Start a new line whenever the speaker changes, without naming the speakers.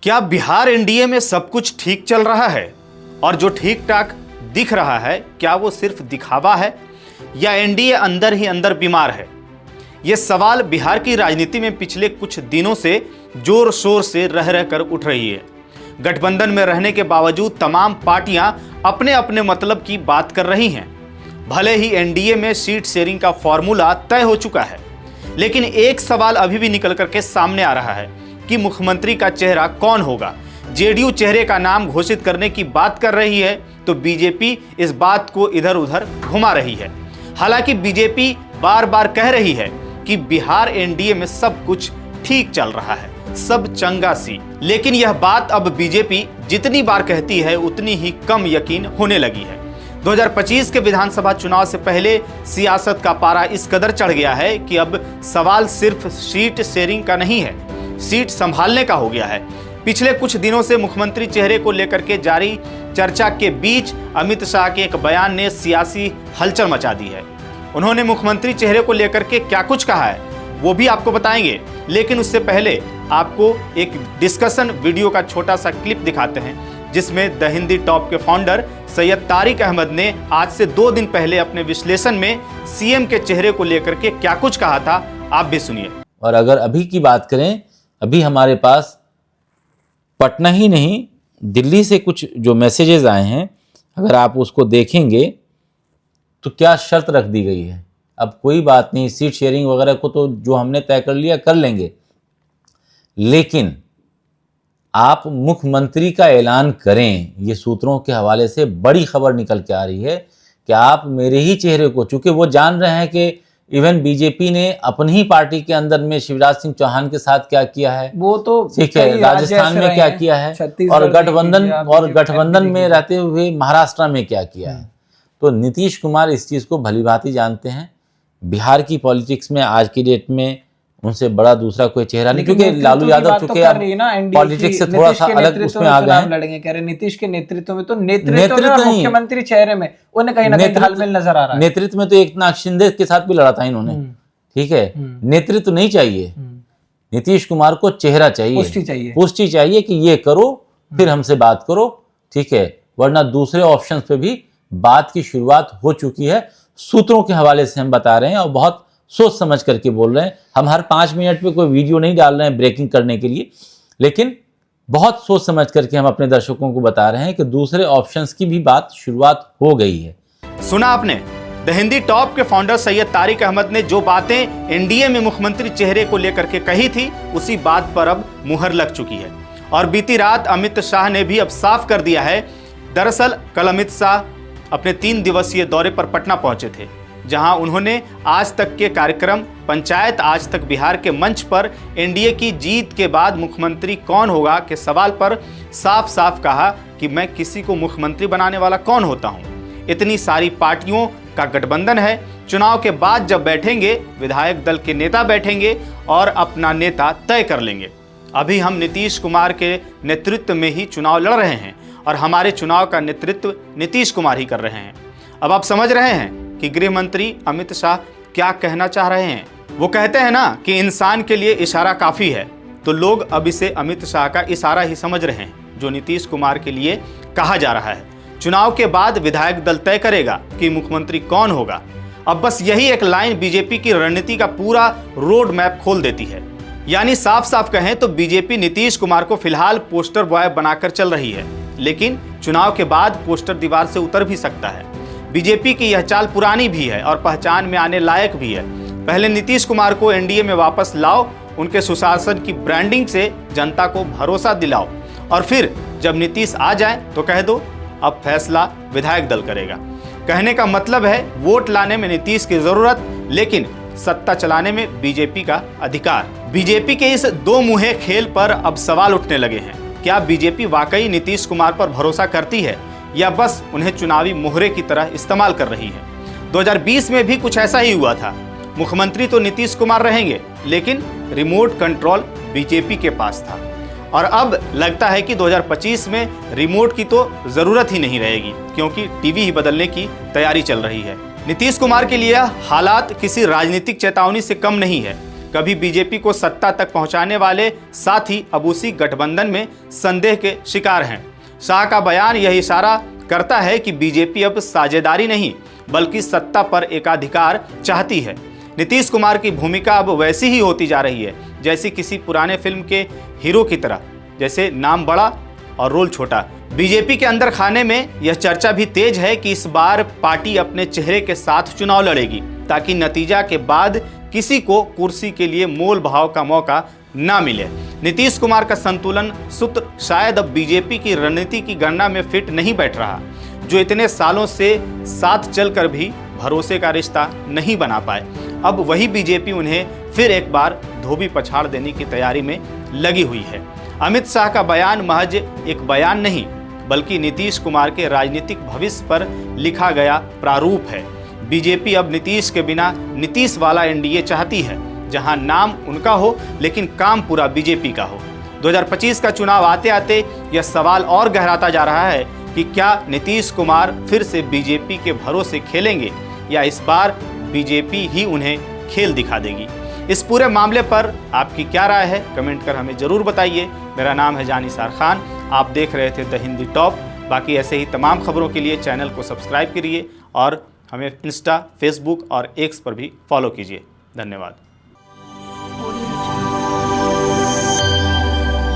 क्या बिहार एनडीए में सब कुछ ठीक चल रहा है और जो ठीक ठाक दिख रहा है क्या वो सिर्फ दिखावा है या एनडीए अंदर ही अंदर बीमार है? ये सवाल बिहार की राजनीति में पिछले कुछ दिनों से जोर शोर से रह रह कर उठ रही है। गठबंधन में रहने के बावजूद तमाम पार्टियां अपने अपने मतलब की बात कर रही हैं। भले ही एनडीए में सीट शेयरिंग का फॉर्मूला तय हो चुका है, लेकिन एक सवाल अभी भी निकल करके सामने आ रहा है कि मुख्यमंत्री का चेहरा कौन होगा। जेडीयू चेहरे का नाम घोषित करने की बात कर रही है तो बीजेपी इस बात को इधर उधर घुमा रही है। हालांकि बीजेपी बार बार कह रही है कि बिहार एनडीए में सब कुछ ठीक चल रहा है, सब चंगा सी। लेकिन यह बात अब बीजेपी जितनी बार कहती है उतनी ही कम यकीन होने लगी है। 2025 के विधानसभा चुनाव से पहले सियासत का पारा इस कदर चढ़ गया है कि अब सवाल सिर्फ सीट शेयरिंग का नहीं है, सीट संभालने का हो गया है। पिछले कुछ दिनों से मुख्यमंत्री चेहरे को लेकर के जारी चर्चा के बीच अमित शाह के एक बयान ने सियासी हलचल मचा दी है। उन्होंने मुख्यमंत्री चेहरे को लेकर के क्या कुछ कहा है वो भी आपको बताएंगे, लेकिन उससे पहले आपको एक डिस्कशन वीडियो का छोटा सा क्लिप दिखाते हैं जिसमें द हिंदी टॉप के फाउंडर सैयद तारिक अहमद ने आज से 2 दिन पहले अपने विश्लेषण में सीएम के चेहरे को लेकर के क्या कुछ कहा था, आप भी सुनिए।
और अगर अभी की बात करें, अभी हमारे पास पटना ही नहीं दिल्ली से कुछ जो मैसेजेस आए हैं, अगर आप उसको देखेंगे तो क्या शर्त रख दी गई है। अब कोई बात नहीं, सीट शेयरिंग वगैरह को तो जो हमने तय कर लिया कर लेंगे, लेकिन आप मुख्यमंत्री का ऐलान करें। ये सूत्रों के हवाले से बड़ी खबर निकल के आ रही है कि आप मेरे ही चेहरे को, चूंकि वो जान रहे हैं कि इवन बीजेपी ने अपनी ही पार्टी के अंदर में शिवराज सिंह चौहान के साथ क्या किया है, वो तो ठीक है, राजस्थान में क्या किया है, और गठबंधन में रहते हुए महाराष्ट्र में क्या किया है। तो नीतीश कुमार इस चीज को भलीभांति जानते हैं। बिहार की पॉलिटिक्स में आज की डेट में उनसे बड़ा दूसरा कोई चेहरा नहीं, क्योंकि लालू यादव चुके पॉलिटिक्स से थोड़ा सा अलग उसमें आ गए लड़ेंगे। कह रहे नीतीश के नेतृत्व में, तो नेतृत्व नहीं, मुख्यमंत्री चेहरे में उन्हें कहीं ना कहीं तालमेल नजर आ रहा है। नेतृत्व में तो एकनाथ शिंदे के साथ भी लड़ा था इन्होंने, ठीक है। नेतृत्व नहीं चाहिए, नीतीश कुमार को चेहरा चाहिए, पुष्टि चाहिए कि ये करो फिर हमसे बात करो, ठीक है। वरना दूसरे ऑप्शन पे भी बात की शुरुआत हो चुकी है। सूत्रों के हवाले से हम बता रहे हैं और बहुत सोच समझ करके बोल रहे हैं। हम हर 5 मिनट पे कोई वीडियो नहीं डाल रहे हैं ब्रेकिंग करने के लिए, लेकिन बहुत सोच समझ करके हम अपने दर्शकों को बता रहे हैं कि दूसरे ऑप्शंस की भी बात शुरुआत हो गई है।
सुना आपने, द हिंदी टॉप के फाउंडर सैयद तारिक अहमद ने जो बातें एनडीए में मुख्यमंत्री चेहरे को लेकर के कही थी, उसी बात पर अब मुहर लग चुकी है। और बीती रात अमित शाह ने भी अब साफ कर दिया है। दरअसल कल अमित शाह अपने 3 दिवसीय दौरे पर पटना पहुंचे थे, जहां उन्होंने आज तक के कार्यक्रम पंचायत आज तक बिहार के मंच पर एनडीए की जीत के बाद मुख्यमंत्री कौन होगा के सवाल पर साफ साफ कहा कि मैं किसी को मुख्यमंत्री बनाने वाला कौन होता हूं। इतनी सारी पार्टियों का गठबंधन है, चुनाव के बाद जब बैठेंगे विधायक दल के नेता बैठेंगे और अपना नेता तय कर लेंगे। अभी हम नीतीश कुमार के नेतृत्व में ही चुनाव लड़ रहे हैं और हमारे चुनाव का नेतृत्व नीतीश कुमार ही कर रहे हैं। अब आप समझ रहे हैं कि गृह मंत्री अमित शाह क्या कहना चाह रहे हैं। वो कहते हैं ना कि इंसान के लिए इशारा काफी है, तो लोग अब इसे अमित शाह का इशारा ही समझ रहे हैं जो नीतीश कुमार के लिए कहा जा रहा है। चुनाव के बाद विधायक दल तय करेगा कि मुख्यमंत्री कौन होगा। अब बस यही एक लाइन बीजेपी की रणनीति का पूरा रोड मैप खोल देती है। यानी साफ साफ कहें तो बीजेपी नीतीश कुमार को फिलहाल पोस्टर बॉय बनाकर चल रही है, लेकिन चुनाव के बाद पोस्टर दीवार से उतर भी सकता है। बीजेपी की यह चाल पुरानी भी है और पहचान में आने लायक भी है। पहले नीतीश कुमार को एनडीए में वापस लाओ, उनके सुशासन की ब्रांडिंग से जनता को भरोसा दिलाओ, और फिर जब नीतीश आ जाए तो कह दो अब फैसला विधायक दल करेगा। कहने का मतलब है वोट लाने में नीतीश की जरूरत, लेकिन सत्ता चलाने में बीजेपी का अधिकार। बीजेपी के इस 2 मुहे खेल पर अब सवाल उठने लगे हैं। क्या बीजेपी वाकई नीतीश कुमार पर भरोसा करती है या बस उन्हें चुनावी मोहरे की तरह इस्तेमाल कर रही है? 2020 में भी कुछ ऐसा ही हुआ था। मुख्यमंत्री तो नीतीश कुमार रहेंगे, लेकिन रिमोट कंट्रोल बीजेपी के पास था। और अब लगता है कि 2025 में रिमोट की तो जरूरत ही नहीं रहेगी, क्योंकि टीवी ही बदलने की तैयारी चल रही है। नीतीश कुमार के लिए हालात किसी राजनीतिक चेतावनी से कम नहीं है। कभी बीजेपी को सत्ता तक पहुंचाने वाले साथी अब उसी गठबंधन में संदेह के शिकार हैं। शाह का बयान यह इशारा करता है कि बीजेपी अब साझेदारी नहीं बल्कि सत्ता पर एकाधिकार चाहती है। नीतीश कुमार की भूमिका अब वैसी ही होती जा रही है जैसी किसी पुराने फिल्म के हीरो की तरह, जैसे नाम बड़ा और रोल छोटा। बीजेपी के अंदर खाने में यह चर्चा भी तेज है कि इस बार पार्टी अपने चेहरे के साथ चुनाव लड़ेगी ताकि नतीजा के बाद किसी को कुर्सी के लिए मोल भाव का मौका ना मिले। नीतीश कुमार का संतुलन सूत्र शायद अब बीजेपी की रणनीति की गणना में फिट नहीं बैठ रहा, जो इतने सालों से साथ चलकर भी भरोसे का रिश्ता नहीं बना पाए। अब वही बीजेपी उन्हें फिर एक बार धोबी पछाड़ देने की तैयारी में लगी हुई है। अमित शाह का बयान महज एक बयान नहीं बल्कि नीतीश कुमार के राजनीतिक भविष्य पर लिखा गया प्रारूप है। बीजेपी अब नीतीश के बिना नीतीश वाला एनडीए चाहती है, जहां नाम उनका हो लेकिन काम पूरा बीजेपी का हो। 2025 का चुनाव आते आते यह सवाल और गहराता जा रहा है कि क्या नीतीश कुमार फिर से बीजेपी के भरोसे खेलेंगे या इस बार बीजेपी ही उन्हें खेल दिखा देगी। इस पूरे मामले पर आपकी क्या राय है, कमेंट कर हमें जरूर बताइए। मेरा नाम है जानिसार खान, आप देख रहे थे द हिंदी टॉप। बाकी ऐसे ही तमाम खबरों के लिए चैनल को सब्सक्राइब करिए और हमें इंस्टा, फेसबुक और एक्स पर भी फॉलो कीजिए। धन्यवाद।